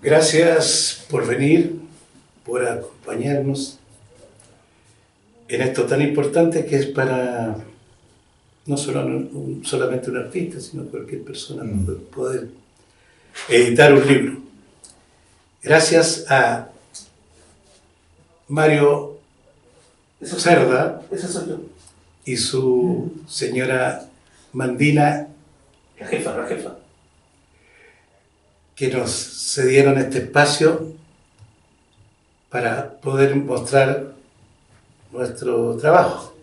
Gracias por venir, por acompañarnos en esto tan importante que es para no solamente un artista, sino cualquier persona poder editar un libro. Gracias a Mario Cerda y su señora Mandina, la jefa, que nos cedieron este espacio para poder mostrar nuestro trabajo.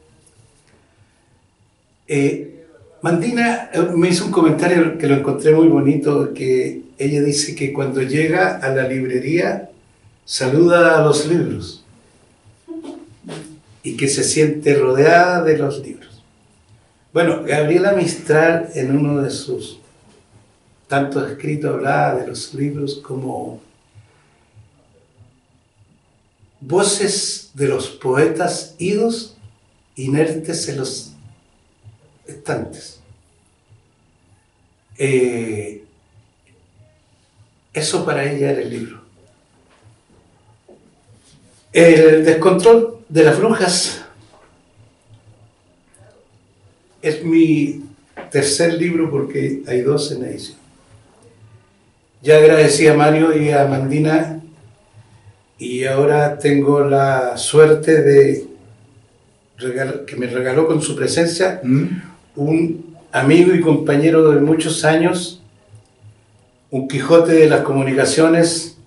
Mandina me hizo un comentario que lo encontré muy bonito, que ella dice que cuando llega a la librería saluda a los libros y que se siente rodeada de los libros. Bueno, Gabriela Mistral en uno de sus tantos escritos hablaba de los libros como voces de los poetas idos inertes en los estantes. Eso para ella era el libro. El descontrol de las brujas es mi tercer libro porque hay 2 en edición. Ya agradecí a Mario y a Mandina y ahora tengo la suerte de que me regaló con su presencia un amigo y compañero de muchos años, un Quijote de las comunicaciones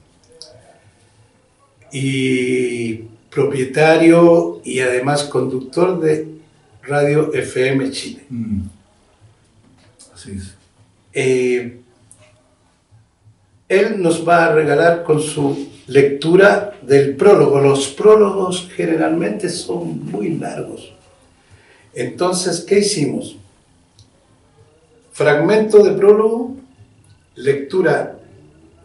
y propietario y además conductor de Radio FM Chile. Así es. Él nos va a regalar con su lectura del prólogo. Los prólogos generalmente son muy largos. Entonces, ¿qué hicimos? Fragmento de prólogo, lectura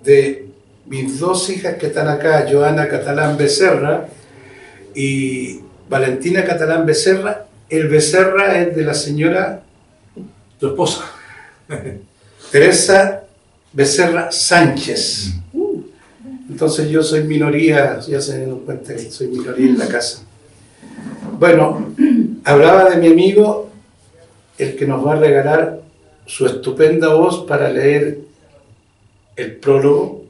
de mis 2 hijas que están acá, Joana Catalán Becerra y Valentina Catalán Becerra. El Becerra es de la señora, Tu esposa. Teresa Becerra Sánchez. Entonces yo soy minoría, ya se dieron cuenta que soy minoría en la casa. Bueno, hablaba de mi amigo, el que nos va a regalar su estupenda voz para leer el prólogo.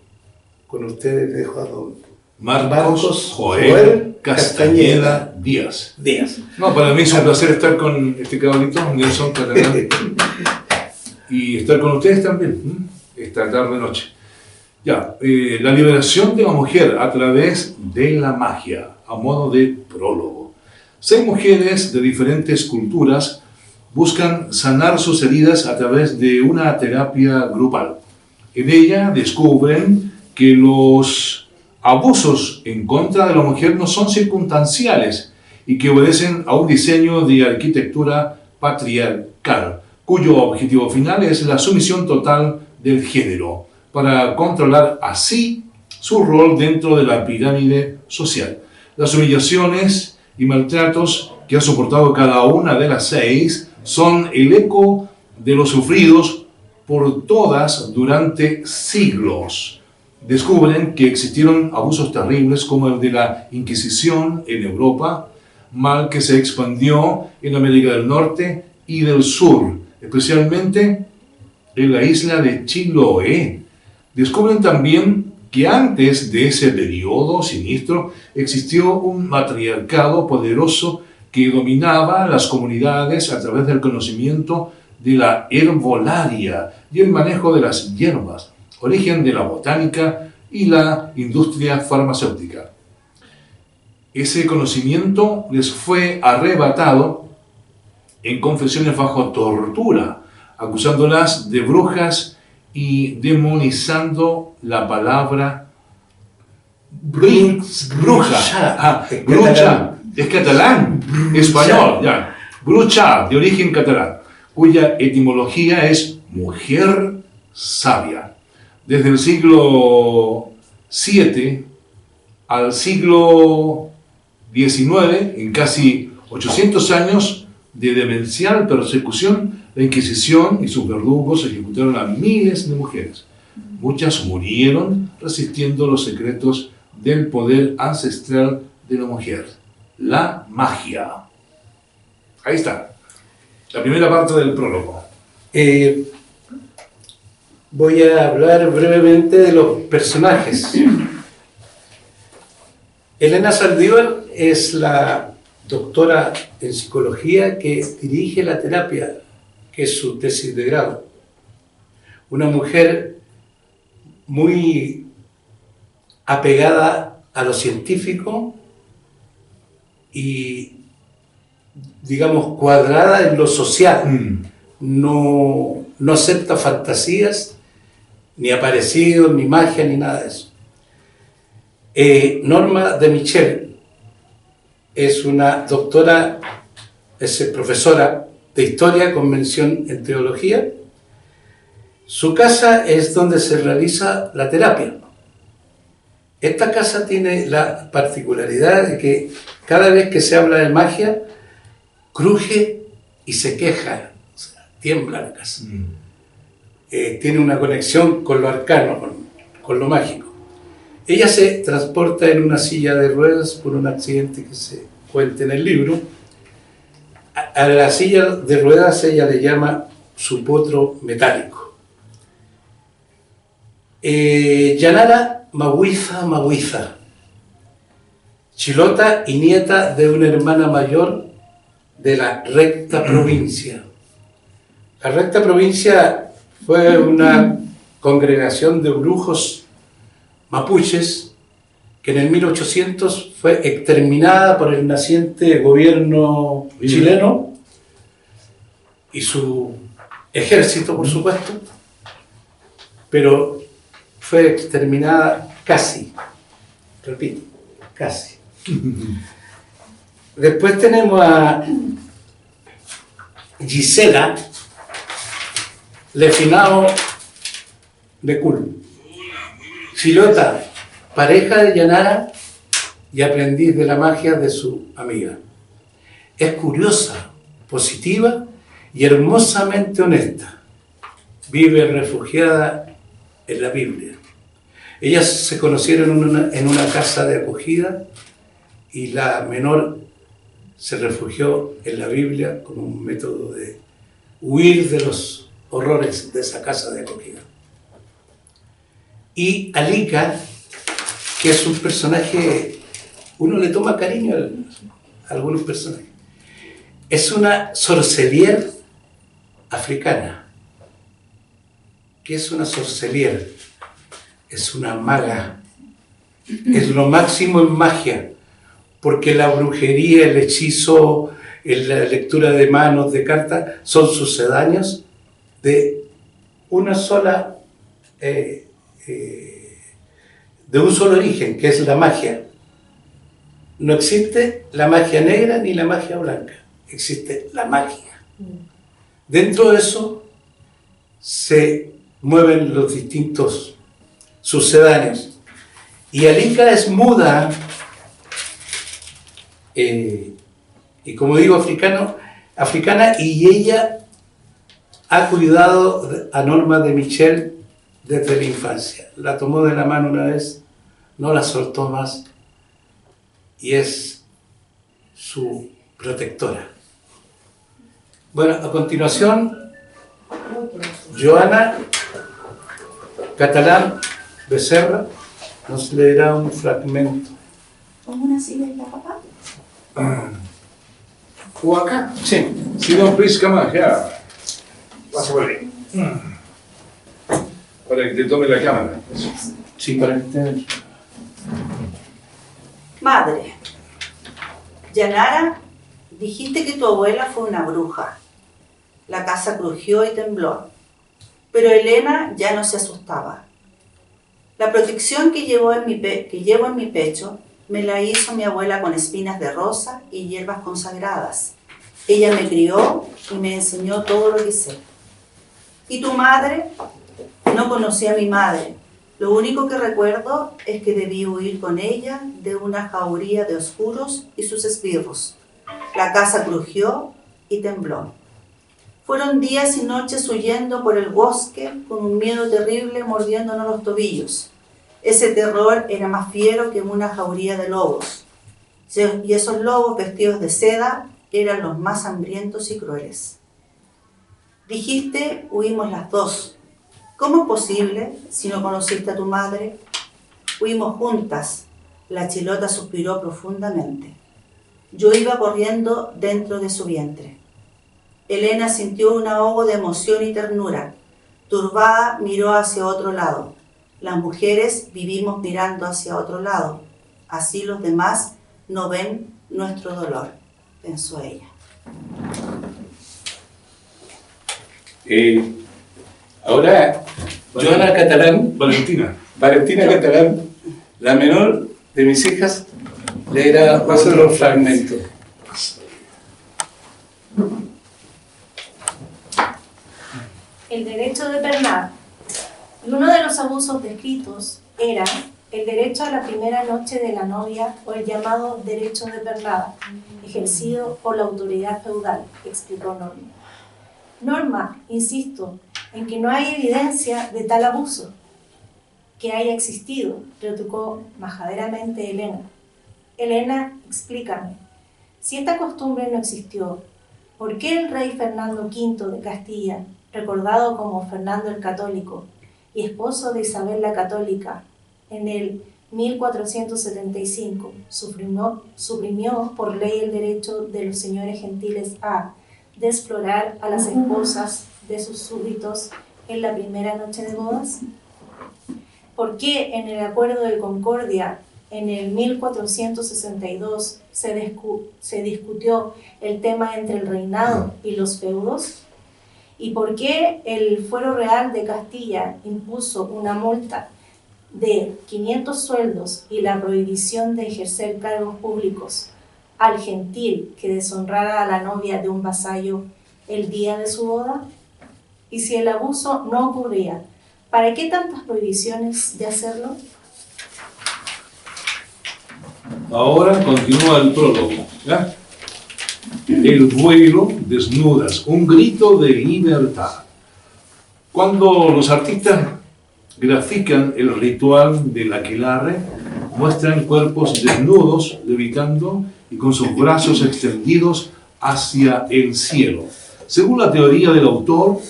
Con ustedes dejo a don Marcos Joel Castañeda Díaz. No, para mí es un placer estar con este cabalito, Nelson Catalán, y estar con ustedes también, esta tarde-noche. Ya, la liberación de la mujer a través de la magia, a modo de prólogo. 6 mujeres de diferentes culturas buscan sanar sus heridas a través de una terapia grupal. En ella descubren que los abusos en contra de la mujer no son circunstanciales y que obedecen a un diseño de arquitectura patriarcal, cuyo objetivo final es la sumisión total del género, para controlar así su rol dentro de la pirámide social. Las humillaciones y maltratos que ha soportado cada una de las 6 son el eco de los sufridos por todas durante siglos. Descubren que existieron abusos terribles como el de la Inquisición en Europa, mal que se expandió en América del Norte y del Sur, especialmente en la isla de Chiloé. Descubren también que antes de ese periodo siniestro existió un matriarcado poderoso que dominaba las comunidades a través del conocimiento de la herbolaria y el manejo de las hierbas, origen de la botánica y la industria farmacéutica. Ese conocimiento les fue arrebatado en confesiones bajo tortura, acusándolas de brujas y demonizando la palabra bruja. Bruja, es catalán, español, ya. Bruja, de origen catalán, cuya etimología es mujer sabia. Desde el siglo VII al siglo XIX, en casi 800 años de demencial persecución, la Inquisición y sus verdugos ejecutaron a miles de mujeres. Muchas murieron resistiendo los secretos del poder ancestral de la mujer, la magia. Ahí está, la primera parte del prólogo. Voy a hablar brevemente de los personajes. Elena Saldívar es la doctora en psicología que dirige la terapia, que es su tesis de grado. Una mujer muy apegada a lo científico y, digamos, cuadrada en lo social. No acepta fantasías, ni aparecidos, ni magia, ni nada de eso. Norma de Michel es una doctora, es profesora de historia con mención en teología. Su casa es donde se realiza la terapia. Esta casa tiene la particularidad de que cada vez que se habla de magia, cruje y se queja, o sea, tiembla la casa. Tiene una conexión con lo arcano, con lo mágico. Ella se transporta en una silla de ruedas por un accidente que se cuenta en el libro. A la silla de ruedas ella le llama su potro metálico. Yanara Mahuiza, chilota y nieta de una hermana mayor de la Recta Provincia. La Recta Provincia fue una congregación de brujos mapuches que en el 1800 fue exterminada por el naciente gobierno chileno y su ejército, por supuesto, pero fue exterminada casi, repito, casi. Después tenemos a Gisela Lefinao de Cul, chilota, pareja de Yanara y aprendiz de la magia de su amiga. Es curiosa, positiva y hermosamente honesta. Vive refugiada en la Biblia. Ellas se conocieron en una casa de acogida y la menor se refugió en la Biblia como un método de huir de los horrores de esa casa de acogida. Y Alika, que es un personaje, uno le toma cariño a algunos personajes, es una sorcelier africana. ¿Qué es una sorcelier? Es una maga, es lo máximo en magia, porque la brujería, el hechizo, la lectura de manos, de cartas, son sucedáneos de una sola, de un solo origen, que es la magia. No existe la magia negra ni la magia blanca, existe la magia. Dentro de eso se mueven los distintos sucedáneos. Y Alika es muda, y como digo, africana, y ella ha cuidado a Norma de Michel desde la infancia. La tomó de la mano una vez, no la soltó más, y es su protectora. Bueno, a continuación, Joana Catalán Becerra nos leerá un fragmento. ¿Cómo una silla y la papá? ¿O acá? Sí. Si no, please come on, here. Pasa por ahí. Para que te tome la cámara. Sí, para que te... Madre, Yanara, dijiste que tu abuela fue una bruja. La casa crujió y tembló, pero Elena ya no se asustaba. La protección que llevo en mi pecho me la hizo mi abuela con espinas de rosa y hierbas consagradas. Ella me crió y me enseñó todo lo que sé. ¿Y tu madre? No conocí a mi madre. Lo único que recuerdo es que debí huir con ella de una jauría de oscuros y sus esbirros. La casa crujió y tembló. Fueron días y noches huyendo por el bosque con un miedo terrible mordiéndonos los tobillos. Ese terror era más fiero que una jauría de lobos. Y esos lobos vestidos de seda eran los más hambrientos y crueles. Dijiste, huimos las dos. ¿Cómo es posible si no conociste a tu madre? Huimos juntas. La chilota suspiró profundamente. Yo iba corriendo dentro de su vientre. Elena sintió un ahogo de emoción y ternura. Turbada miró hacia otro lado. Las mujeres vivimos mirando hacia otro lado. Así los demás no ven nuestro dolor, pensó ella. Ahora, Joana Catalán, Valentina Catalán, la menor de mis hijas, leerá otro fragmento. El derecho de pernar. Y uno de los abusos descritos era el derecho a la primera noche de la novia o el llamado derecho de pernada, ejercido por la autoridad feudal, explicó Norma. Norma, insisto, en que no hay evidencia de tal abuso que haya existido, retrucó majaderamente Elena. Elena, explícame, si esta costumbre no existió, ¿por qué el rey Fernando V de Castilla, recordado como Fernando el Católico y esposo de Isabel la Católica, en el 1475 suprimió por ley el derecho de los señores gentiles a desflorar a las esposas de sus súbditos en la primera noche de bodas? ¿Por qué en el Acuerdo de Concordia en el 1462 se discutió el tema entre el reinado y los feudos? ¿Y por qué el Fuero Real de Castilla impuso una multa de 500 sueldos y la prohibición de ejercer cargos públicos al gentil que deshonrara a la novia de un vasallo el día de su boda? Y si el abuso no ocurría, ¿para qué tantas prohibiciones de hacerlo? Ahora continúa el prólogo, ¿ya? El vuelo, desnudas, un grito de libertad. Cuando los artistas grafican el ritual del aquelarre, muestran cuerpos desnudos, levitando y con sus brazos extendidos hacia el cielo. Según la teoría del autor,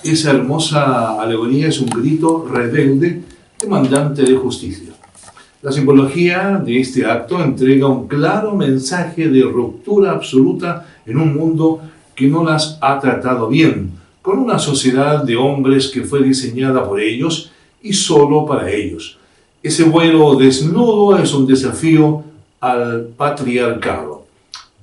esa hermosa alegoría es un grito rebelde, demandante de justicia. La simbología de este acto entrega un claro mensaje de ruptura absoluta en un mundo que no las ha tratado bien, con una sociedad de hombres que fue diseñada por ellos y solo para ellos. Ese vuelo desnudo es un desafío al patriarcado.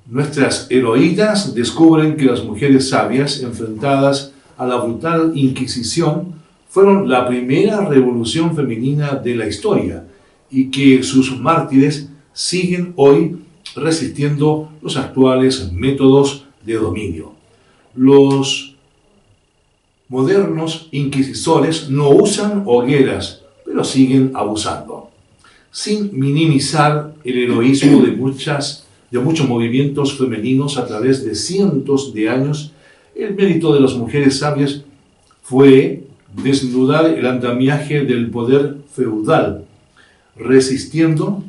Nuestras heroínas descubren que las mujeres sabias enfrentadas a la brutal Inquisición fueron la primera revolución femenina de la historia y que sus mártires siguen hoy resistiendo los actuales métodos de dominio. Los modernos inquisidores no usan hogueras, pero siguen abusando. Sin minimizar el heroísmo de muchos movimientos femeninos a través de cientos de años, el mérito de las mujeres sabias fue desnudar el andamiaje del poder feudal, resistiendo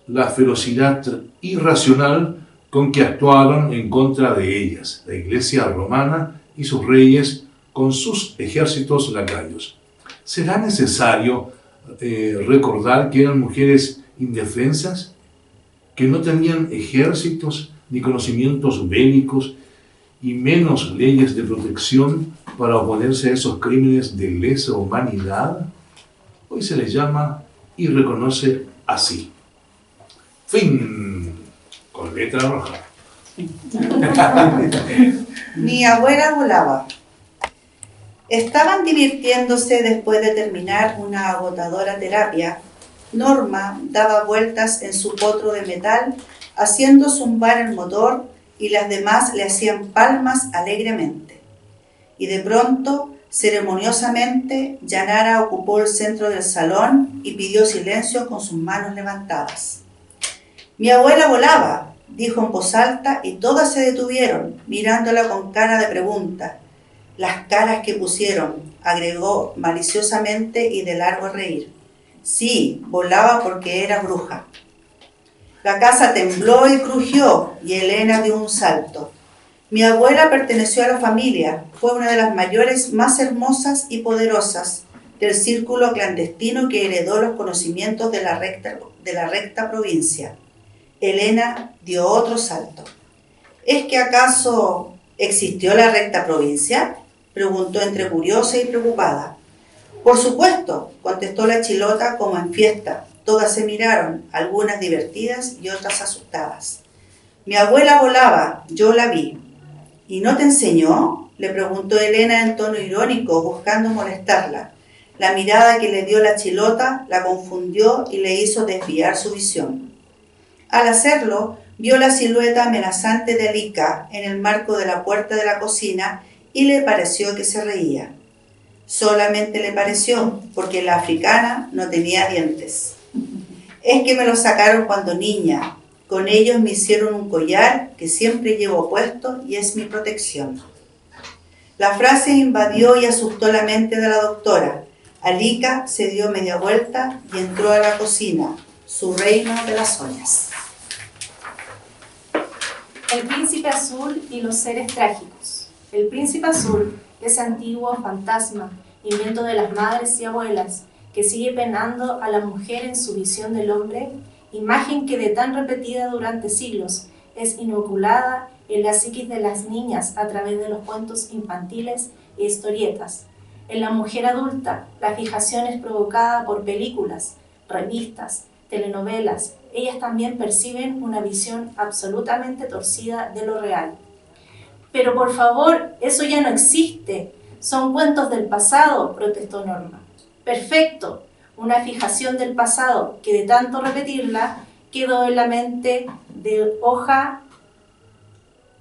la ferocidad irracional con que actuaron en contra de ellas, la Iglesia romana y sus reyes con sus ejércitos lacayos. ¿Será necesario recordar que eran mujeres indefensas, que no tenían ejércitos ni conocimientos bélicos y menos leyes de protección para oponerse a esos crímenes de lesa humanidad? Hoy se les llama y reconoce así. Fin. Con letra roja. Mi abuela volaba. Estaban divirtiéndose después de terminar una agotadora terapia. Norma daba vueltas en su potro de metal, haciendo zumbar el motor, y las demás le hacían palmas alegremente. Y de pronto, ceremoniosamente, Yanara ocupó el centro del salón y pidió silencio con sus manos levantadas. Mi abuela volaba, dijo en voz alta, y todas se detuvieron, mirándola con cara de pregunta. Las caras que pusieron, agregó maliciosamente y de largo reír. Sí, volaba porque era bruja. La casa tembló y crujió, y Elena dio un salto. Mi abuela perteneció a la familia, fue una de las mayores, más hermosas y poderosas del círculo clandestino que heredó los conocimientos de la recta provincia. Elena dio otro salto. ¿Es que acaso existió la recta provincia?, preguntó entre curiosa y preocupada. Por supuesto, contestó la chilota como en fiesta. Todas se miraron, algunas divertidas y otras asustadas. Mi abuela volaba, yo la vi. ¿Y no te enseñó?, le preguntó Elena en tono irónico, buscando molestarla. La mirada que le dio la chilota la confundió y le hizo desviar su visión. Al hacerlo, vio la silueta amenazante de Alika en el marco de la puerta de la cocina y le pareció que se reía. Solamente le pareció, porque la africana no tenía dientes. Es que me los sacaron cuando niña. Con ellos me hicieron un collar que siempre llevo puesto y es mi protección. La frase invadió y asustó la mente de la doctora. Alika se dio media vuelta y entró a la cocina, su reino de las ollas. El príncipe azul y los seres trágicos. El príncipe azul, ese antiguo fantasma, invento de las madres y abuelas, que sigue penando a la mujer en su visión del hombre, imagen que de tan repetida durante siglos es inoculada en la psiquis de las niñas a través de los cuentos infantiles e historietas. En la mujer adulta, la fijación es provocada por películas, revistas, telenovelas. Ellas también perciben una visión absolutamente torcida de lo real. Pero por favor, eso ya no existe. Son cuentos del pasado, protestó Norma. Perfecto, una fijación del pasado que de tanto repetirla quedó en la mente de hoja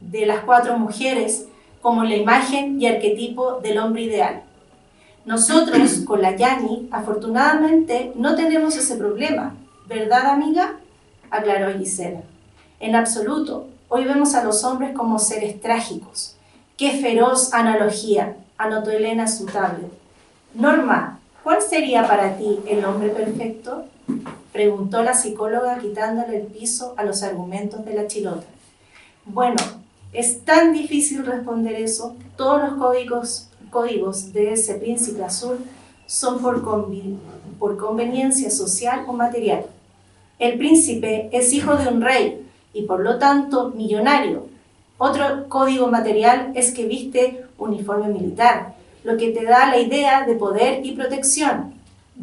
de las 4 mujeres como la imagen y arquetipo del hombre ideal. Nosotros, con la Yani, afortunadamente no tenemos ese problema, ¿verdad, amiga?, aclaró Gisela. En absoluto, hoy vemos a los hombres como seres trágicos. ¡Qué feroz analogía!, anotó Elena en su tablet. Norma, ¿cuál sería para ti el hombre perfecto?, preguntó la psicóloga quitándole el piso a los argumentos de la chilota. Bueno, es tan difícil responder eso. Todos los códigos de ese príncipe azul son por conveniencia social o material. El príncipe es hijo de un rey y por lo tanto millonario. Otro código material es que viste uniforme militar, lo que te da la idea de poder y protección.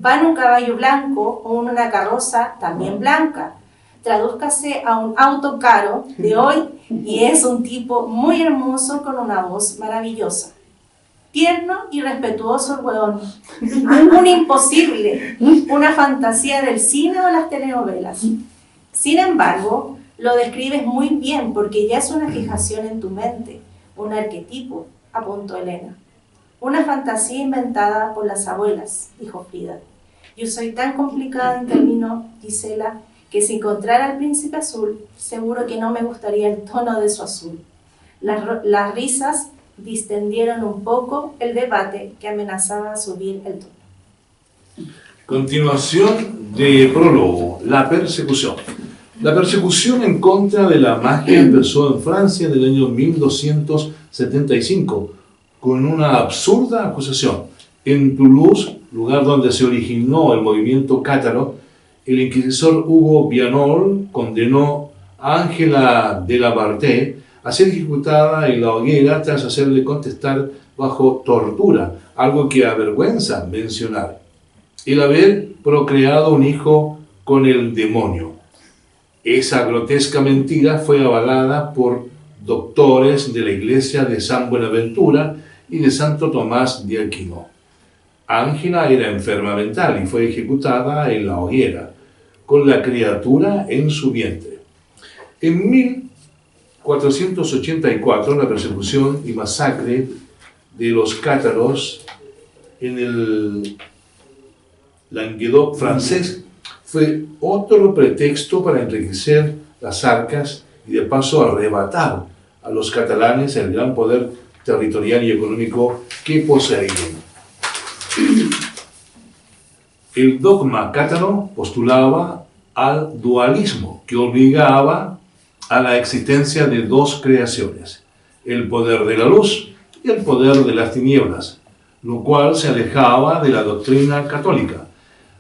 Va en un caballo blanco o en una carroza también blanca. Tradúzcase a un auto caro de hoy y es un tipo muy hermoso con una voz maravillosa. Tierno y respetuoso el hueón. Un imposible, una fantasía del cine o las telenovelas. Sin embargo, lo describes muy bien porque ya es una fijación en tu mente, un arquetipo, apuntó Elena. Una fantasía inventada por las abuelas, dijo Frida. Yo soy tan complicada, intervino Gisela, que si encontrara al príncipe azul, seguro que no me gustaría el tono de su azul. Las risas distendieron un poco el debate que amenazaba subir el tono. Continuación de prólogo, la persecución. La persecución en contra de la magia empezó en Francia en el año 1275 con una absurda acusación. En Toulouse, lugar donde se originó el movimiento cátaro, el inquisidor Hugo Vianol condenó a Ángela de la Barté a ser ejecutada en la hoguera tras hacerle contestar bajo tortura, algo que avergüenza mencionar, el haber procreado un hijo con el demonio. Esa grotesca mentira fue avalada por doctores de la iglesia de San Buenaventura y de Santo Tomás de Aquino. Ángela era enferma mental y fue ejecutada en la hoguera, con la criatura en su vientre. En 1484, la persecución y masacre de los cátaros en el Languedoc francés fue otro pretexto para enriquecer las arcas y de paso arrebatar a los catalanes el gran poder territorial y económico que poseían. El dogma cátaro postulaba al dualismo, que obligaba a la existencia de dos creaciones, el poder de la luz y el poder de las tinieblas, lo cual se alejaba de la doctrina católica.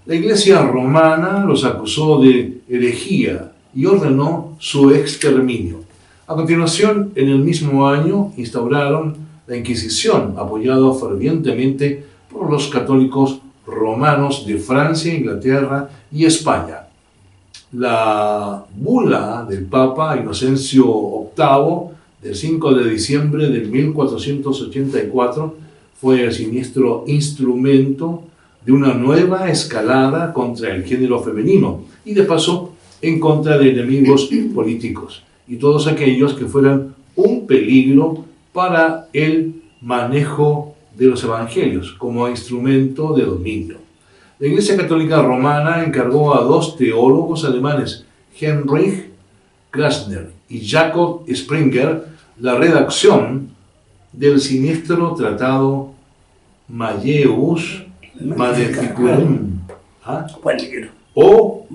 La Iglesia romana los acusó de herejía y ordenó su exterminio. A continuación, en el mismo año, instauraron la Inquisición, apoyado fervientemente por los católicos romanos de Francia, Inglaterra y España. La bula del Papa Inocencio VIII del 5 de diciembre de 1484 fue el siniestro instrumento de una nueva escalada contra el género femenino y de paso en contra de enemigos políticos y todos aquellos que fueran un peligro para el manejo de los evangelios como instrumento de dominio. La Iglesia Católica Romana encargó a dos teólogos alemanes, Heinrich Krasner y Jacob Springer, la redacción del siniestro tratado Malleus Maleficarum, o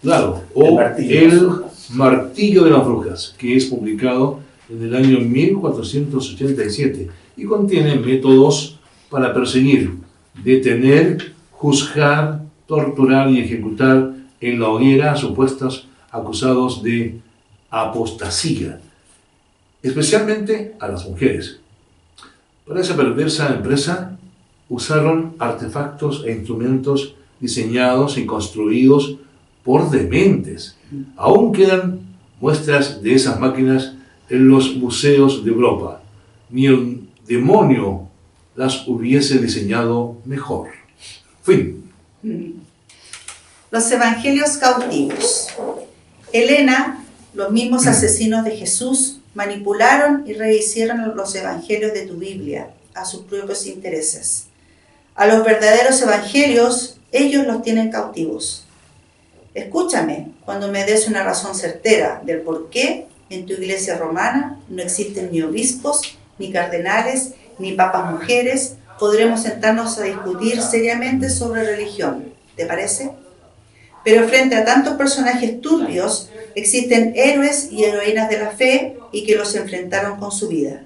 claro, o el Martillo de las Brujas, que es publicado en el año 1487 y contiene métodos para perseguir, detener, juzgar, torturar y ejecutar en la hoguera a supuestos acusados de apostasía, especialmente a las mujeres. Para esa perversa empresa usaron artefactos e instrumentos diseñados y construidos por dementes. Aún quedan muestras de esas máquinas en los museos de Europa. Ni el demonio las hubiese diseñado mejor. Fin. Los evangelios cautivos. Helena, los mismos asesinos de Jesús, manipularon y rehicieron los evangelios de tu Biblia a sus propios intereses. A los verdaderos evangelios, ellos los tienen cautivos. Escúchame cuando me des una razón certera del por qué en tu iglesia romana no existen ni obispos, ni cardenales, ni papas mujeres. Podremos sentarnos a discutir seriamente sobre religión. ¿Te parece? Pero frente a tantos personajes turbios, existen héroes y heroínas de la fe y que los enfrentaron con su vida.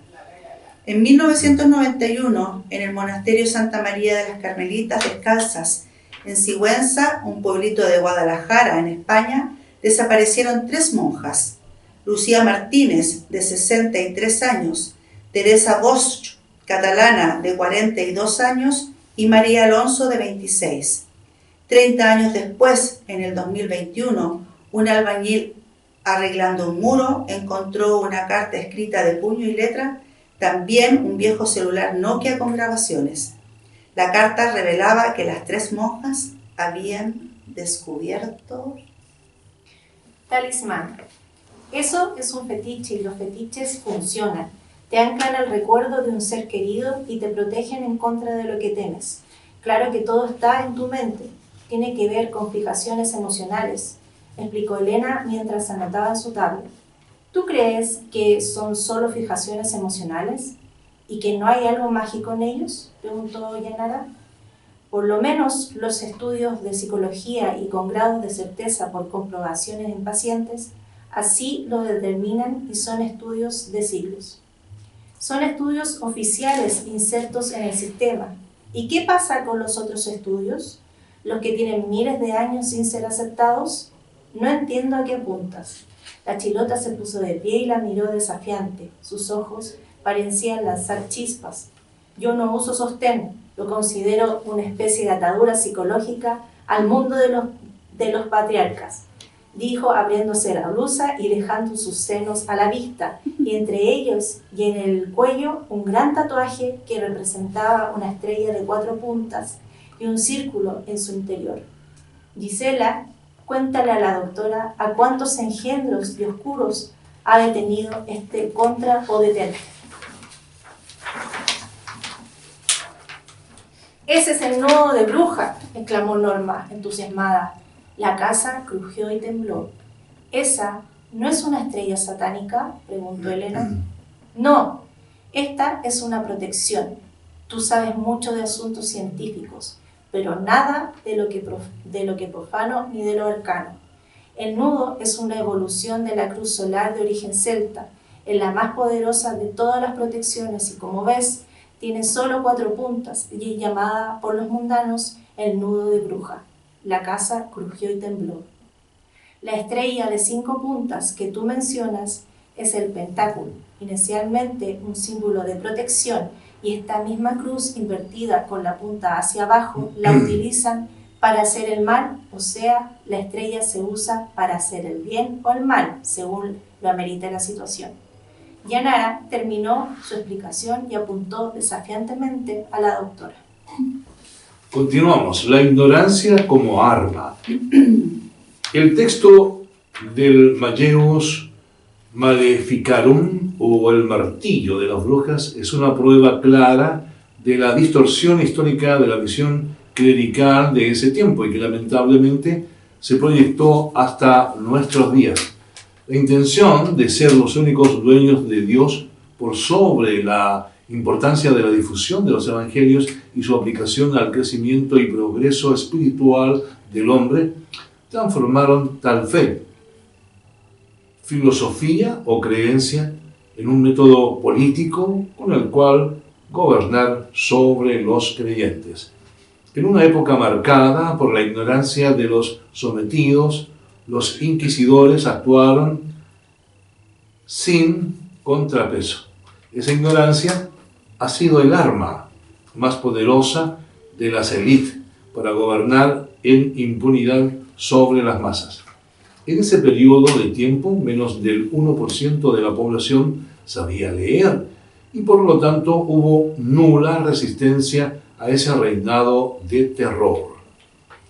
En 1991, en el monasterio Santa María de las Carmelitas Descalzas, en Sigüenza, un pueblito de Guadalajara, en España, desaparecieron 3 monjas. Lucía Martínez, de 63 años, Teresa Bosch, catalana, de 42 años, y María Alonso, de 26. 30 años después, en el 2021, un albañil arreglando un muro encontró una carta escrita de puño y letra, también un viejo celular Nokia con grabaciones. La carta revelaba que las 3 monjas habían descubierto... Talismán. Eso es un fetiche y los fetiches funcionan. Te anclan al recuerdo de un ser querido y te protegen en contra de lo que temes. Claro que todo está en tu mente. Tiene que ver con fijaciones emocionales, explicó Elena mientras anotaba en su tablet. ¿Tú crees que son solo fijaciones emocionales y que no hay algo mágico en ellos?, preguntó Yanara. Por lo menos los estudios de psicología y con grados de certeza por comprobaciones en pacientes así lo determinan y son estudios de siglos. Son estudios oficiales insertos en el sistema. ¿Y qué pasa con los otros estudios? ¿Los que tienen miles de años sin ser aceptados? No entiendo a qué apuntas. La chilota se puso de pie y la miró desafiante. Sus ojos parecían lanzar chispas. Yo no uso sostén, lo considero una especie de atadura psicológica al mundo de los patriarcas, dijo abriéndose la blusa y dejando sus senos a la vista, y entre ellos y en el cuello un gran tatuaje que representaba una estrella de 4 puntas y un círculo en su interior. Gisela, cuéntale a la doctora a cuántos engendros y oscuros ha detenido este contra o detente. Ese es el nodo de bruja, exclamó Norma, entusiasmada. La casa crujió y tembló. Esa ¿No es una estrella satánica?, preguntó Elena. No, esta es una protección. Tú sabes mucho de asuntos científicos, pero nada de lo que profano ni de lo arcano. El nudo es una evolución de la cruz solar de origen celta, es la más poderosa de todas las protecciones y, como ves, tiene solo 4 puntas y es llamada por los mundanos el nudo de bruja. La casa crujió y tembló. La estrella de 5 puntas que tú mencionas es el pentáculo, inicialmente un símbolo de protección, y esta misma cruz invertida con la punta hacia abajo la utilizan para hacer el mal, o sea, la estrella se usa para hacer el bien o el mal, según lo amerite la situación. Yanara terminó su explicación y apuntó desafiantemente a la doctora. Continuamos. La ignorancia como arma. El texto del Malleus Maleficarum, o el martillo de las brujas, es una prueba clara de la distorsión histórica de la visión clerical de ese tiempo y que lamentablemente se proyectó hasta nuestros días. La intención de ser los únicos dueños de Dios por sobre la importancia de la difusión de los evangelios y su aplicación al crecimiento y progreso espiritual del hombre transformaron tal fe, filosofía o creencia en un método político con el cual gobernar sobre los creyentes. En una época marcada por la ignorancia de los sometidos, los inquisidores actuaron sin contrapeso. Esa ignorancia ha sido el arma más poderosa de las élites para gobernar en impunidad sobre las masas. En ese periodo de tiempo, menos del 1% de la población sabía leer y por lo tanto hubo nula resistencia a ese reinado de terror.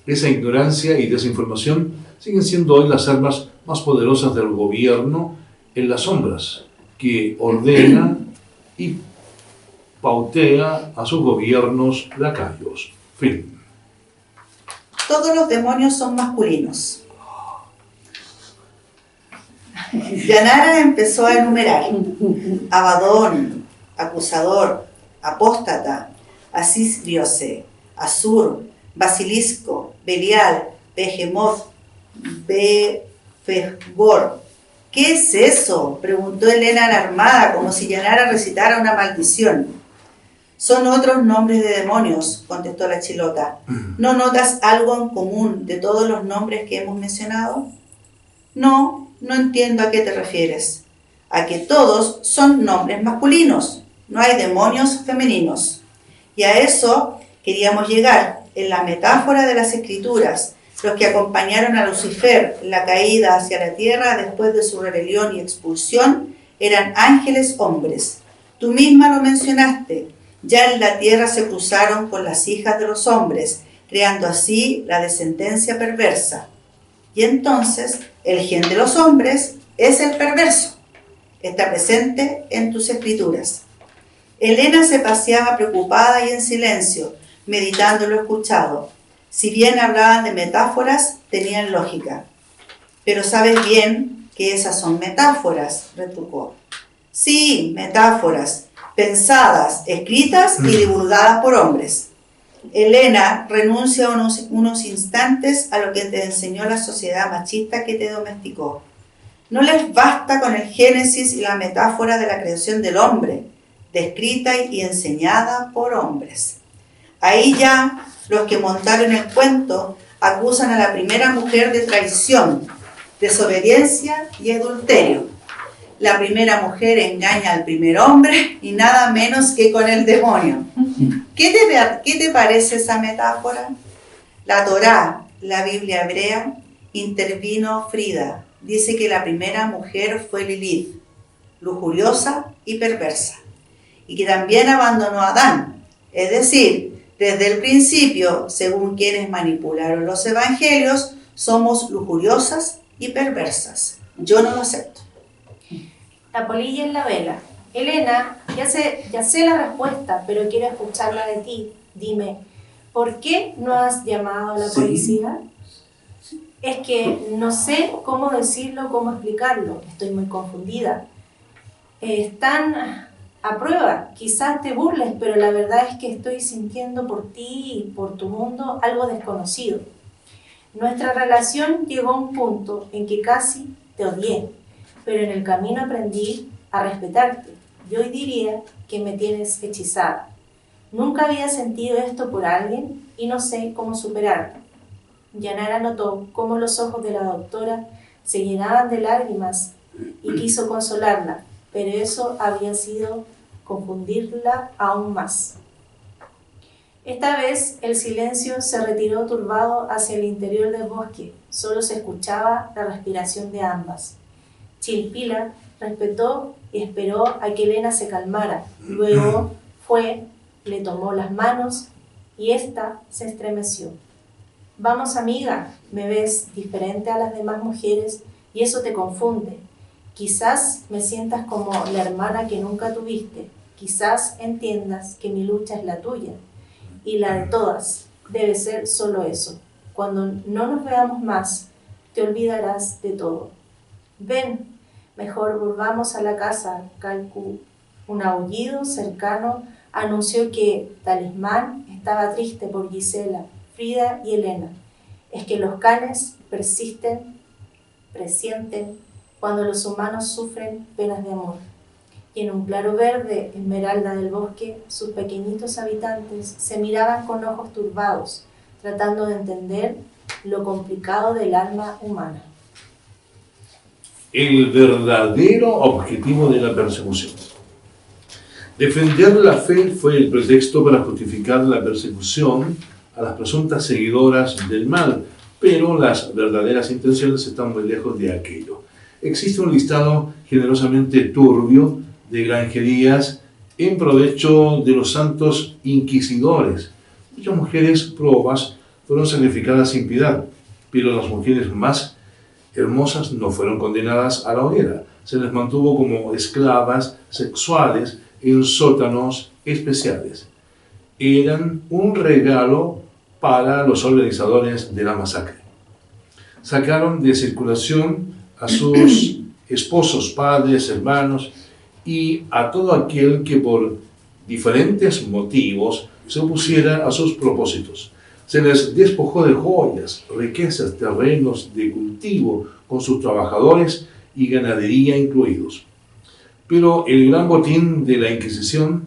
Esa ignorancia y desinformación siguen siendo hoy las armas más poderosas del gobierno en las sombras, que ordena y pautea a sus gobiernos lacayos. Fin. Todos los demonios son masculinos. Yanara empezó a enumerar: Abadón, acusador, apóstata, Asisriose, Asur, Basilisco, Belial, Behemoth, Befebor. ¿Qué es eso?, preguntó Elena alarmada, como si Yanara recitara una maldición. Son otros nombres de demonios, contestó la chilota. ¿No notas algo en común de todos los nombres que hemos mencionado? No entiendo a qué te refieres. A que todos son nombres masculinos, no hay demonios femeninos. Y a eso queríamos llegar. En la metáfora de las Escrituras, los que acompañaron a Lucifer en la caída hacia la tierra después de su rebelión y expulsión eran ángeles hombres. Tú misma lo mencionaste. Ya en la tierra se cruzaron con las hijas de los hombres, creando así la descendencia perversa. Y entonces el gen de los hombres es el perverso. Está presente en tus escrituras. Elena se paseaba preocupada y en silencio, meditando lo escuchado. Si bien hablaban de metáforas, tenían lógica. Pero sabes bien que esas son metáforas, retrucó. Sí, metáforas, pensadas, escritas y divulgadas por hombres. Elena, renuncia unos instantes a lo que te enseñó la sociedad machista que te domesticó. No les basta con el génesis y la metáfora de la creación del hombre, descrita y enseñada por hombres. Ahí ya los que montaron el cuento acusan a la primera mujer de traición, desobediencia y adulterio. La primera mujer engaña al primer hombre y nada menos que con el demonio. ¿Qué te parece esa metáfora? La Torá, la Biblia hebrea, intervino Frida. Dice que la primera mujer fue Lilith, lujuriosa y perversa, y que también abandonó a Adán. Es decir, desde el principio, según quienes manipularon los evangelios, somos lujuriosas y perversas. Yo no lo acepto. La polilla en la vela. Elena, ya sé la respuesta, pero quiero escucharla de ti. Dime, ¿por qué no has llamado a la policía? Es que no sé cómo decirlo, cómo explicarlo. Estoy muy confundida. Están a prueba. Quizás te burles, pero la verdad es que estoy sintiendo por ti y por tu mundo algo desconocido. Nuestra relación llegó a un punto en que casi te odié, pero en el camino aprendí a respetarte. Y hoy diría que me tienes hechizada. Nunca había sentido esto por alguien y no sé cómo superarlo. Yanara notó cómo los ojos de la doctora se llenaban de lágrimas y quiso consolarla, pero eso había sido confundirla aún más. Esta vez el silencio se retiró turbado hacia el interior del bosque. Solo se escuchaba la respiración de ambas. Chilpila respetó y esperó a que Elena se calmara. Luego fue, le tomó las manos y ésta se estremeció. Vamos, amiga, me ves diferente a las demás mujeres y eso te confunde. Quizás me sientas como la hermana que nunca tuviste. Quizás entiendas que mi lucha es la tuya y la de todas. Debe ser solo eso. Cuando no nos veamos más, te olvidarás de todo. Ven, mejor volvamos a la casa, Calcu. Un aullido cercano anunció que Talismán estaba triste por Gisela, Frida y Elena. Es que los canes presienten cuando los humanos sufren penas de amor. Y en un claro verde esmeralda del bosque, sus pequeñitos habitantes se miraban con ojos turbados, tratando de entender lo complicado del alma humana. El verdadero objetivo de la persecución. Defender la fe fue el pretexto para justificar la persecución a las presuntas seguidoras del mal, pero las verdaderas intenciones están muy lejos de aquello. Existe un listado generosamente turbio de granjerías en provecho de los santos inquisidores. Muchas mujeres probas fueron sacrificadas sin piedad, pero las mujeres más hermosas no fueron condenadas a la hoguera. Se les mantuvo como esclavas sexuales en sótanos especiales. Eran un regalo para los organizadores de la masacre. Sacaron de circulación a sus esposos, padres, hermanos y a todo aquel que por diferentes motivos se opusiera a sus propósitos. Se les despojó de joyas, riquezas, terrenos de cultivo con sus trabajadores y ganadería incluidos. Pero el gran botín de la Inquisición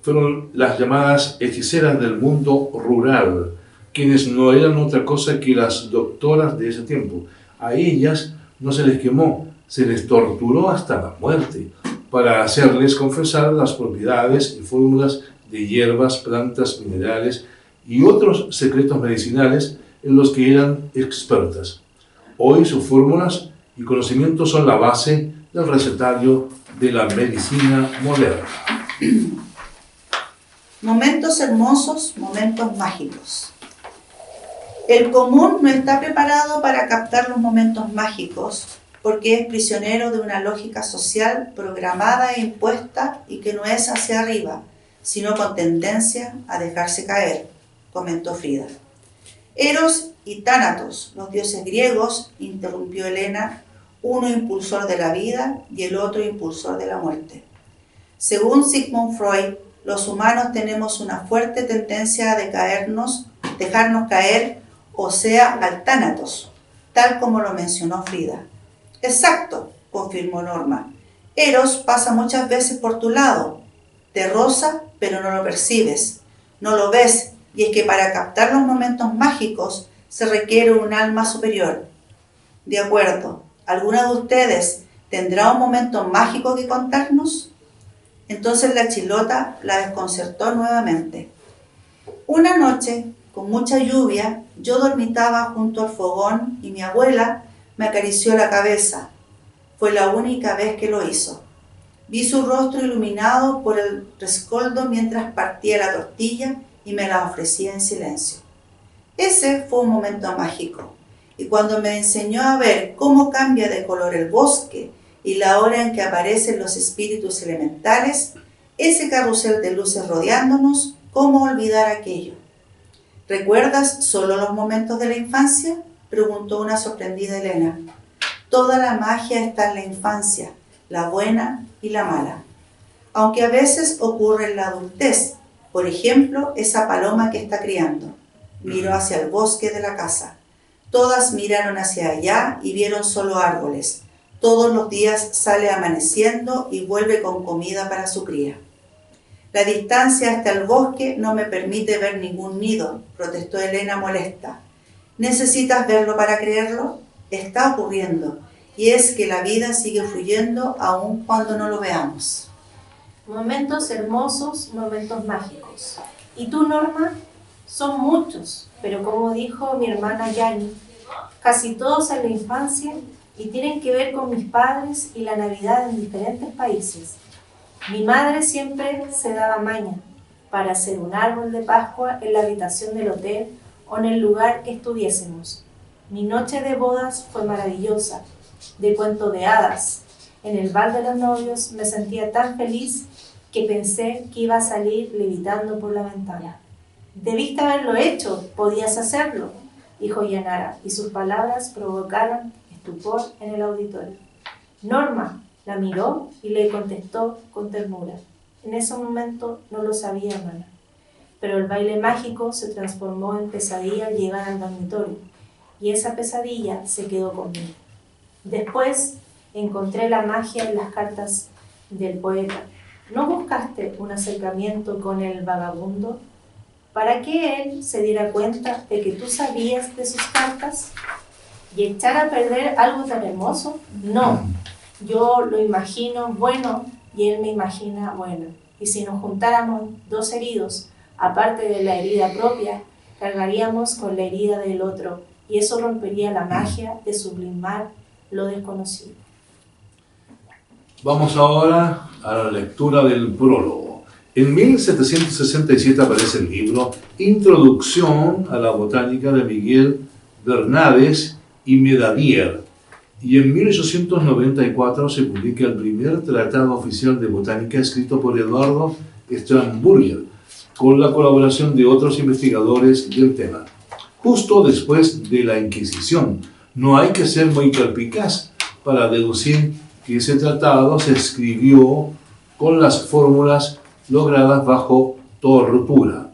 fueron las llamadas hechiceras del mundo rural, quienes no eran otra cosa que las doctoras de ese tiempo. A ellas no se les quemó, se les torturó hasta la muerte para hacerles confesar las propiedades y fórmulas de hierbas, plantas, minerales y otros secretos medicinales en los que eran expertas. Hoy sus fórmulas y conocimientos son la base del recetario de la medicina moderna. Momentos hermosos, momentos mágicos. El común no está preparado para captar los momentos mágicos porque es prisionero de una lógica social programada e impuesta y que no es hacia arriba, sino con tendencia a dejarse caer, comentó Frida. Eros y Tánatos, los dioses griegos, interrumpió Elena, uno impulsor de la vida y el otro impulsor de la muerte. Según Sigmund Freud, los humanos tenemos una fuerte tendencia a dejarnos caer, o sea, al Tánatos, tal como lo mencionó Frida. Exacto, confirmó Norma. Eros pasa muchas veces por tu lado, te roza, pero no lo percibes, no lo ves, y es que para captar los momentos mágicos se requiere un alma superior. De acuerdo, ¿alguna de ustedes tendrá un momento mágico que contarnos? Entonces la chilota la desconcertó nuevamente. Una noche, con mucha lluvia, yo dormitaba junto al fogón y mi abuela me acarició la cabeza. Fue la única vez que lo hizo. Vi su rostro iluminado por el rescoldo mientras partía la tortilla y me la ofrecía en silencio. Ese fue un momento mágico. Y cuando me enseñó a ver cómo cambia de color el bosque y la hora en que aparecen los espíritus elementales, ese carrusel de luces rodeándonos, ¿cómo olvidar aquello? ¿Recuerdas solo los momentos de la infancia?, preguntó una sorprendida Elena. Toda la magia está en la infancia, la buena y la mala. Aunque a veces ocurre en la adultez. Por ejemplo, esa paloma que está criando. Miró hacia el bosque de la casa. Todas miraron hacia allá y vieron solo árboles. Todos los días sale amaneciendo y vuelve con comida para su cría. La distancia hasta el bosque no me permite ver ningún nido, protestó Elena molesta. ¿Necesitas verlo para creerlo? Está ocurriendo, y es que la vida sigue fluyendo aun cuando no lo veamos. Momentos hermosos, momentos mágicos. ¿Y tú, Norma? Son muchos, pero como dijo mi hermana Yani, casi todos en la infancia y tienen que ver con mis padres y la Navidad en diferentes países. Mi madre siempre se daba maña para hacer un árbol de Pascua en la habitación del hotel o en el lugar que estuviésemos. Mi noche de bodas fue maravillosa, de cuento de hadas. En el bal de los novios me sentía tan feliz que pensé que iba a salir levitando por la ventana. Debiste haberlo hecho, podías hacerlo, dijo Yanara, y sus palabras provocaron estupor en el auditorio. Norma la miró y le contestó con ternura. En ese momento no lo sabía, hermana, pero el baile mágico se transformó en pesadilla al llegar al dormitorio, y esa pesadilla se quedó conmigo. Después encontré la magia en las cartas del poeta. ¿No buscaste un acercamiento con el vagabundo para que él se diera cuenta de que tú sabías de sus cartas y echar a perder algo tan hermoso? No, yo lo imagino bueno y él me imagina bueno. Y si nos juntáramos dos heridos, aparte de la herida propia, cargaríamos con la herida del otro y eso rompería la magia de sublimar lo desconocido. Vamos ahora a la lectura del prólogo. En 1767 aparece el libro Introducción a la Botánica de Miguel Bernades y Medadier, y en 1894 se publica el primer tratado oficial de botánica escrito por Eduardo Sternburger, con la colaboración de otros investigadores del tema. Justo después de la Inquisición, no hay que ser muy perspicaz para deducir que ese tratado se escribió con las fórmulas logradas bajo tortura.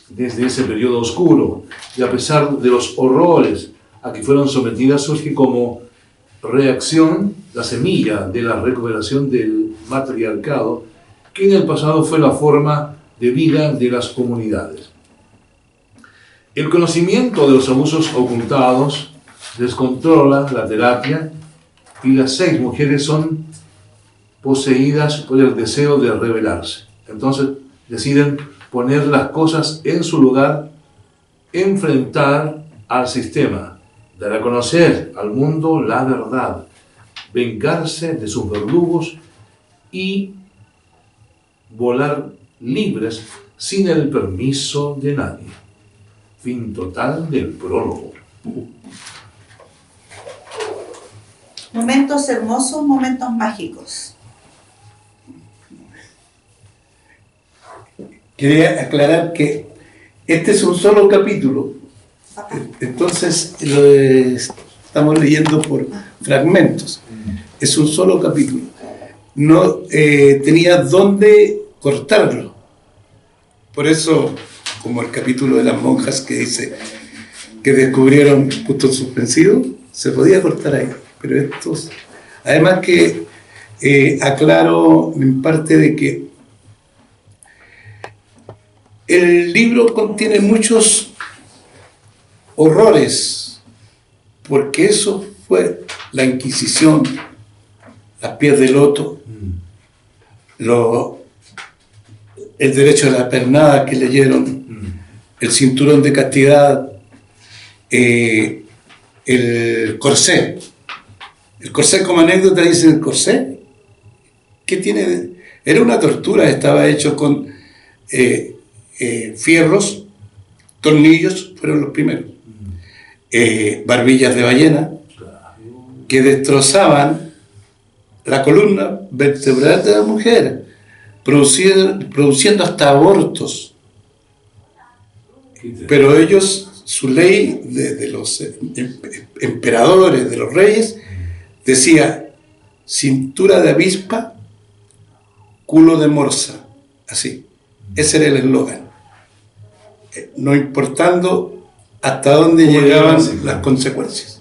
Desde ese periodo oscuro, y a pesar de los horrores a que fueron sometidas, surge como reacción la semilla de la recuperación del matriarcado, que en el pasado fue la forma de vida de las comunidades. El conocimiento de los abusos ocultados descontrola la terapia y las 6 mujeres son poseídas por el deseo de rebelarse. Entonces deciden poner las cosas en su lugar, enfrentar al sistema, dar a conocer al mundo la verdad, vengarse de sus verdugos y volar libres sin el permiso de nadie. Fin total del prólogo. Momentos hermosos, momentos mágicos. Quería aclarar que este es un solo capítulo, entonces lo estamos leyendo por fragmentos. Es un solo capítulo. No tenía dónde cortarlo. Por eso, como el capítulo de las monjas que dice que descubrieron puntos suspensivos, se podía cortar ahí. Pero estos, además que aclaro en parte de que el libro contiene muchos horrores, porque eso fue la Inquisición, las pies de loto, el derecho a la pernada que leyeron, el cinturón de castidad, el corsé. El corsé, como anécdota, dice el corsé. ¿Qué tiene? Era una tortura, estaba hecho con fierros, tornillos, fueron los primeros. Barbillas de ballena, que destrozaban la columna vertebral de la mujer, produciendo hasta abortos. Pero ellos su ley de los emperadores, de los reyes, decía cintura de avispa, culo de morsa, así. Ese era el eslogan. No importando hasta dónde llegaban las consecuencias.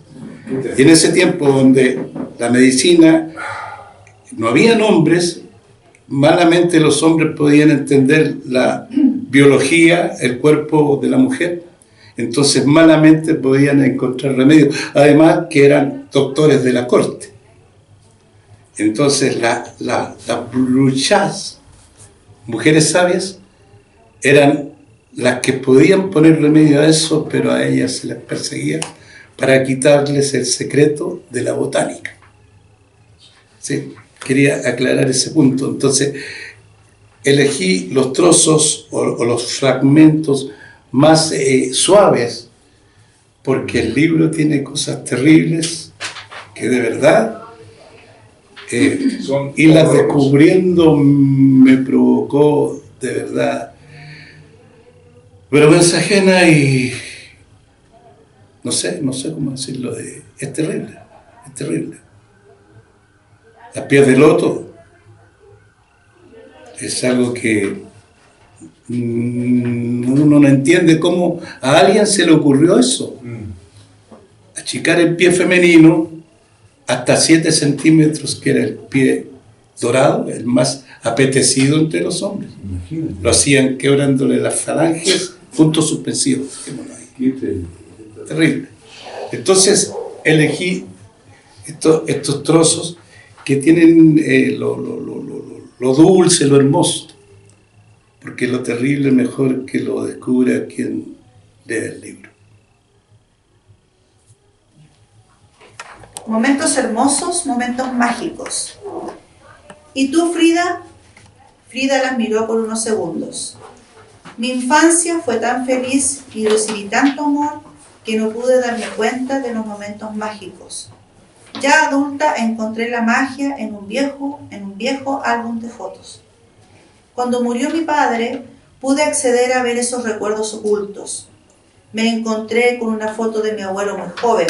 Y en ese tiempo donde la medicina, no habían hombres, malamente los hombres podían entender la biología, el cuerpo de la mujer, entonces malamente podían encontrar remedio, además que eran doctores de la corte. Entonces las bruchas, mujeres sabias, eran las que podían poner remedio a eso, pero a ellas se les perseguía para quitarles el secreto de la botánica. Sí, quería aclarar ese punto. Entonces, elegí los trozos o los fragmentos más suaves, porque el libro tiene cosas terribles que de verdad irlas descubriendo me provocó de verdad vergüenza ajena y no sé cómo decirlo, es terrible, es terrible. Las pies de loto es algo que uno no entiende cómo a alguien se le ocurrió eso. Achicar el pie femenino hasta 7 centímetros, que era el pie dorado, el más apetecido entre los hombres. Imagínate. Lo hacían quebrándole las falanges, puntos suspensivos. Terrible. Entonces elegí estos trozos que tienen lo dulce, lo hermoso, porque lo terrible es mejor que lo descubra quien lee el libro. Momentos hermosos, momentos mágicos. ¿Y tú, Frida? Frida las miró por unos segundos. Mi infancia fue tan feliz y recibí tanto amor que no pude darme cuenta de los momentos mágicos. Ya adulta encontré la magia en un viejo álbum de fotos. Cuando murió mi padre, pude acceder a ver esos recuerdos ocultos. Me encontré con una foto de mi abuelo muy joven,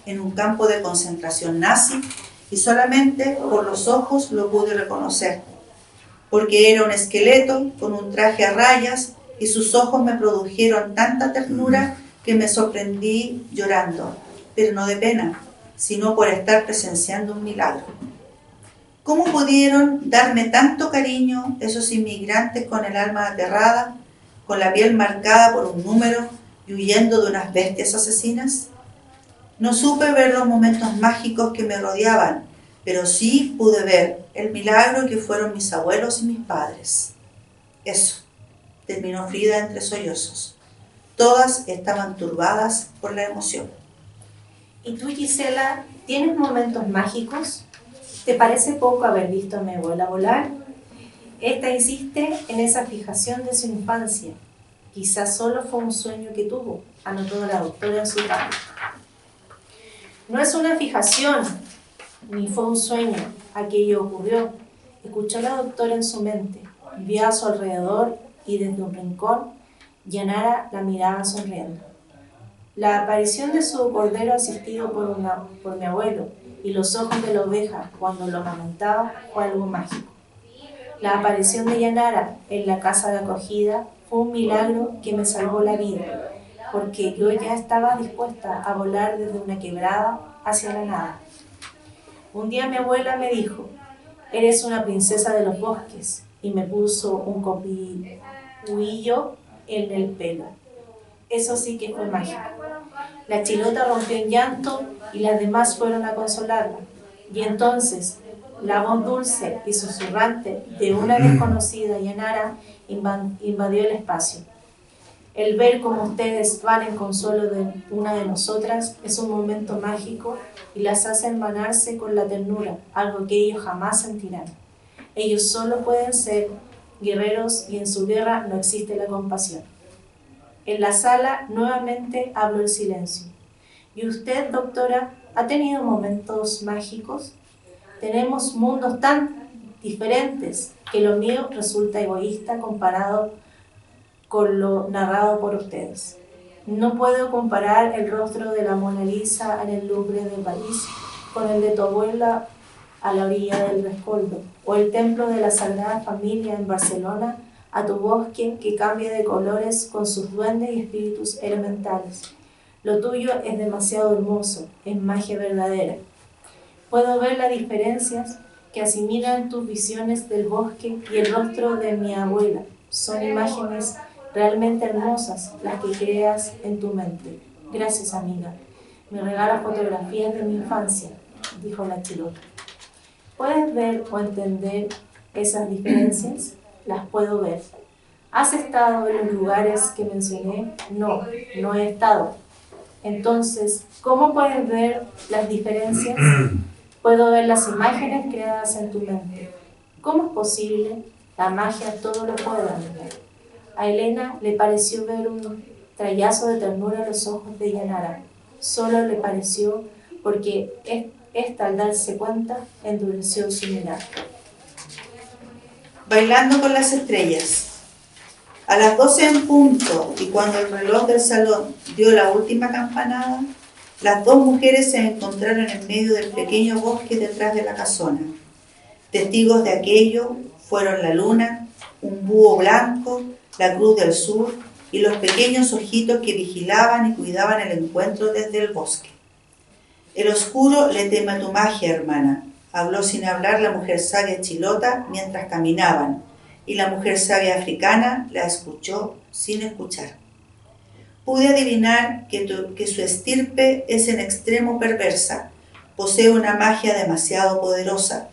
en un campo de concentración nazi, y solamente por los ojos lo pude reconocer, porque era un esqueleto con un traje a rayas y sus ojos me produjeron tanta ternura que me sorprendí llorando, pero no de pena, sino por estar presenciando un milagro. ¿Cómo pudieron darme tanto cariño esos inmigrantes con el alma aterrada, con la piel marcada por un número y huyendo de unas bestias asesinas? No supe ver los momentos mágicos que me rodeaban, pero sí pude ver el milagro que fueron mis abuelos y mis padres. Eso, terminó Frida entre sollozos. Todas estaban turbadas por la emoción. ¿Y tú, Gisela, tienes momentos mágicos? ¿Te parece poco haber visto a mi abuela volar? Esta insiste en esa fijación de su infancia. Quizás solo fue un sueño que tuvo, anotó la doctora en su tabla. No es una fijación, ni fue un sueño, aquello ocurrió. Escuchó la doctora en su mente, vio a su alrededor y desde un rincón, Yanara la miraba sonriendo. La aparición de su cordero asistido por mi abuelo y los ojos de la oveja cuando lo amamentaba fue algo mágico. La aparición de Yanara en la casa de acogida fue un milagro que me salvó la vida, porque yo ya estaba dispuesta a volar desde una quebrada hacia la nada. Un día mi abuela me dijo: eres una princesa de los bosques, y me puso un copihuillo en el pelo. Eso sí que fue mágico. La chilota rompió en llanto y las demás fueron a consolarla. Y entonces la voz dulce y susurrante de una desconocida Yanara invadió el espacio. El ver cómo ustedes van en consuelo de una de nosotras es un momento mágico y las hace hermanarse con la ternura, algo que ellos jamás sentirán. Ellos solo pueden ser guerreros y en su guerra no existe la compasión. En la sala nuevamente habló el silencio. ¿Y usted, doctora, ha tenido momentos mágicos? Tenemos mundos tan diferentes que lo mío resulta egoísta comparado con lo narrado por ustedes. No puedo comparar el rostro de la Mona Lisa en el Louvre de París con el de tu abuela a la orilla del rescoldo, o el templo de la Sagrada Familia en Barcelona a tu bosque que cambia de colores con sus duendes y espíritus elementales. Lo tuyo es demasiado hermoso, es magia verdadera. Puedo ver las diferencias que asimilan tus visiones del bosque y el rostro de mi abuela. Son imágenes realmente hermosas las que creas en tu mente. Gracias, amiga. Me regalas fotografías de mi infancia, dijo la chilota. ¿Puedes ver o entender esas diferencias? Las puedo ver. ¿Has estado en los lugares que mencioné? No, no he estado. Entonces, ¿cómo puedes ver las diferencias? Puedo ver las imágenes creadas en tu mente. ¿Cómo es posible? La magia todo lo puede, amiga. A Elena le pareció ver un trayazo de ternura en los ojos de Yanara. Solo le pareció porque esta, al darse cuenta, endureció su mirada. Bailando con las estrellas. A las 12 en punto, y cuando el reloj del salón dio la última campanada, las dos mujeres se encontraron en medio del pequeño bosque detrás de la casona. Testigos de aquello fueron la luna, un búho blanco, la cruz del sur y los pequeños ojitos que vigilaban y cuidaban el encuentro desde el bosque. El oscuro le teme a tu magia, hermana, habló sin hablar la mujer sabia chilota mientras caminaban, y la mujer sabia africana la escuchó sin escuchar. Pude adivinar que su estirpe es en extremo perversa, posee una magia demasiado poderosa.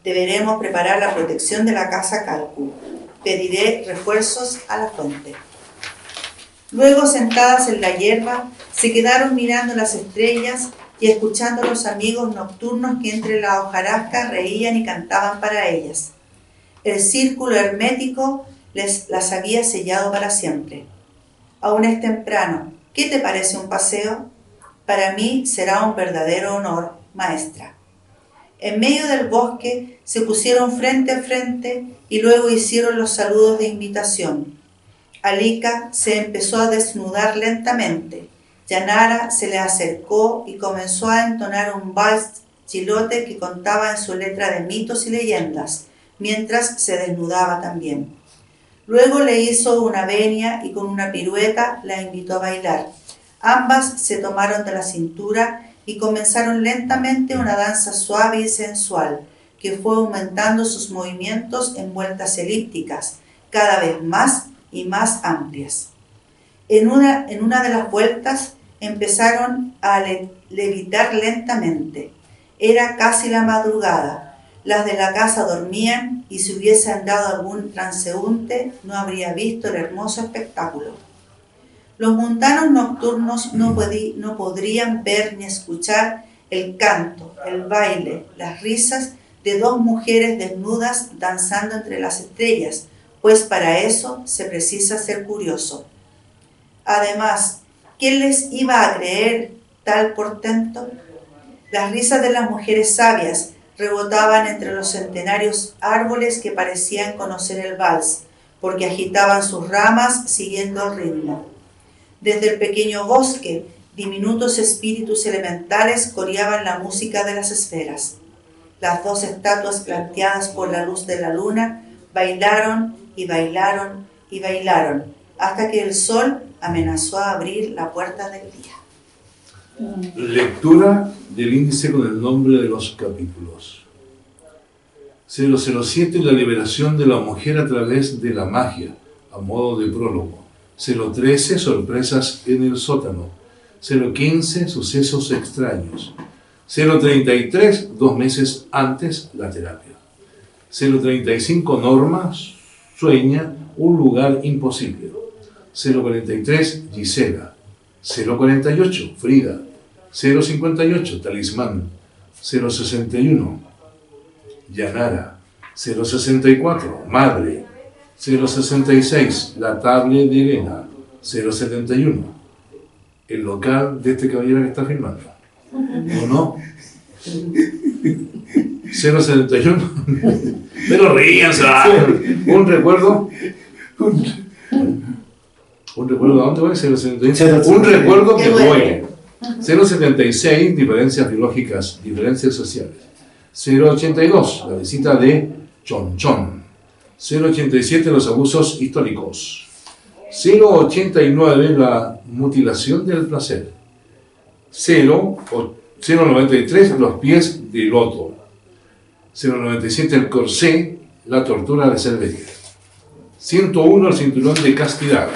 Deberemos preparar la protección de la casa Calcu. Pediré refuerzos a la fuente. Luego, sentadas en la hierba, se quedaron mirando las estrellas y escuchando a los amigos nocturnos que entre la hojarasca reían y cantaban para ellas. El círculo hermético las había sellado para siempre. Aún es temprano. ¿Qué te parece un paseo? Para mí será un verdadero honor, maestra. En medio del bosque se pusieron frente a frente y luego hicieron los saludos de invitación. Alika se empezó a desnudar lentamente. Yanara se le acercó y comenzó a entonar un vals chilote que contaba en su letra de mitos y leyendas, mientras se desnudaba también. Luego le hizo una venia y con una pirueta la invitó a bailar. Ambas se tomaron de la cintura y comenzaron lentamente una danza suave y sensual, que fue aumentando sus movimientos en vueltas elípticas, cada vez más y más amplias. En una de las vueltas empezaron a levitar lentamente. Era casi la madrugada. Las de la casa dormían y si hubiese andado algún transeúnte no habría visto el hermoso espectáculo. Los mundanos nocturnos no podrían ver ni escuchar el canto, el baile, las risas de dos mujeres desnudas danzando entre las estrellas, pues para eso se precisa ser curioso. Además, ¿quién les iba a creer tal portento? Las risas de las mujeres sabias rebotaban entre los centenarios árboles que parecían conocer el vals, porque agitaban sus ramas siguiendo el ritmo. Desde el pequeño bosque, diminutos espíritus elementales coreaban la música de las esferas. Las dos estatuas planteadas por la luz de la luna bailaron y bailaron y bailaron, hasta que el sol amenazó a abrir la puerta del día. Lectura del índice con el nombre de los capítulos. 007, la liberación de la mujer a través de la magia, a modo de prólogo. 013, sorpresas en el sótano. 015, sucesos extraños. 033, 2 meses antes, la terapia. 035, Norma sueña un lugar imposible. 043, Gisela. 048, Frida. 058, Talismán. 061, Yanara. 064, Madre. 066, la tablet de Elena. 071, el local de este caballero que está firmando. ¿O no? 071, pero ríanse. Un recuerdo. ¿Un recuerdo a dónde voy? 076. Un recuerdo que duele. 076, diferencias biológicas, diferencias sociales. 082, la visita de Chonchón. 087, los abusos históricos. 089, la mutilación del placer. 093, los pies de loto. 097, el corsé, la tortura de Cervería. 101, el cinturón de castidad.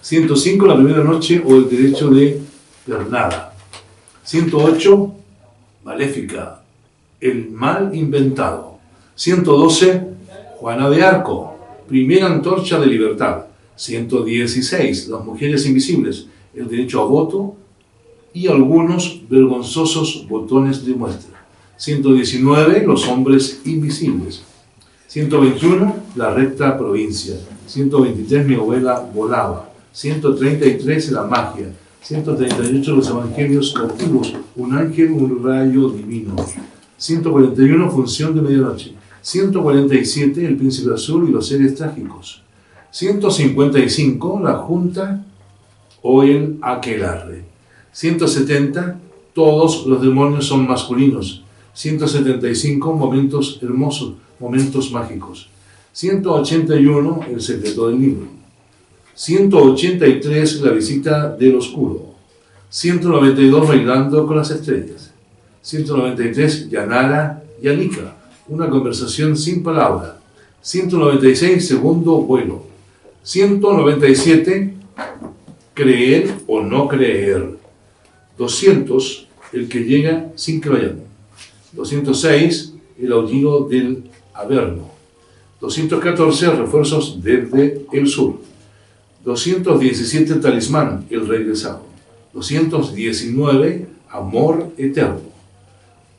105, la primera noche o el derecho de pernada. 108, maléfica, el mal inventado. 112, Juana de Arco, primera antorcha de libertad. 116, las mujeres invisibles, el derecho a voto y algunos vergonzosos botones de muestra. 119, los hombres invisibles. 121, la recta provincia. 123, mi abuela volaba. 133, la magia. 138, los evangelios cautivos, un ángel, un rayo divino. 141, función de medianoche. 147, el príncipe azul y los seres trágicos. 155, la junta o el aquelarre. 170, todos los demonios son masculinos. 175, momentos hermosos, momentos mágicos. 181, el secreto del libro. 183, la visita del oscuro. 192, bailando con las estrellas. 193, Yanara y Alika, una conversación sin palabra. 196, segundo vuelo. 197, creer o no creer. 200, el que llega sin que lo llamen. 206, el aullido del Averno. 214, refuerzos desde el sur. 217, talismán, el regresado. 219, amor eterno.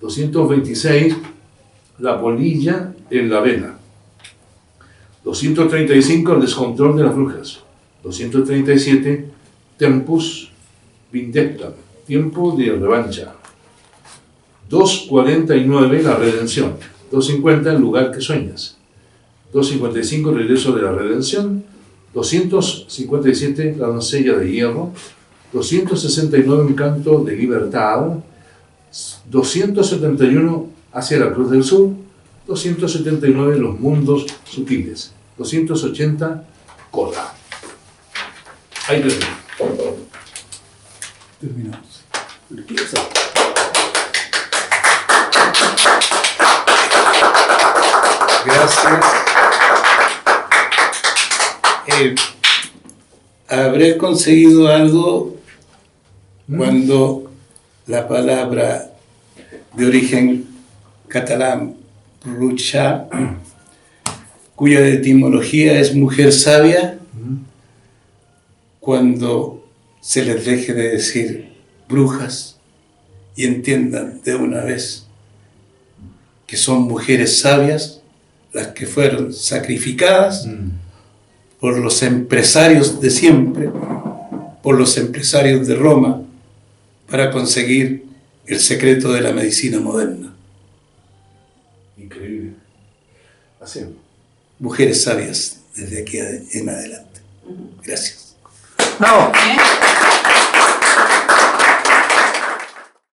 226, la polilla en la vela. 235, el descontrol de las brujas. 237, tempus vindicta, tiempo de revancha. 249, la redención. 250, el lugar que sueñas. 255, el regreso de la redención. 257, la doncella de hierro. 269, un canto de libertad. 271, hacia la cruz del sur. 279, los mundos sutiles. 280, cola. Ahí terminamos. Gracias. Habré conseguido algo cuando la palabra de origen catalán, bruixa, cuya etimología es mujer sabia, cuando se les deje de decir brujas y entiendan de una vez que son mujeres sabias las que fueron sacrificadas por los empresarios de siempre, por los empresarios de Roma, para conseguir el secreto de la medicina moderna. Increíble. Así. Mujeres sabias desde aquí en adelante. Gracias. ¡Bravo!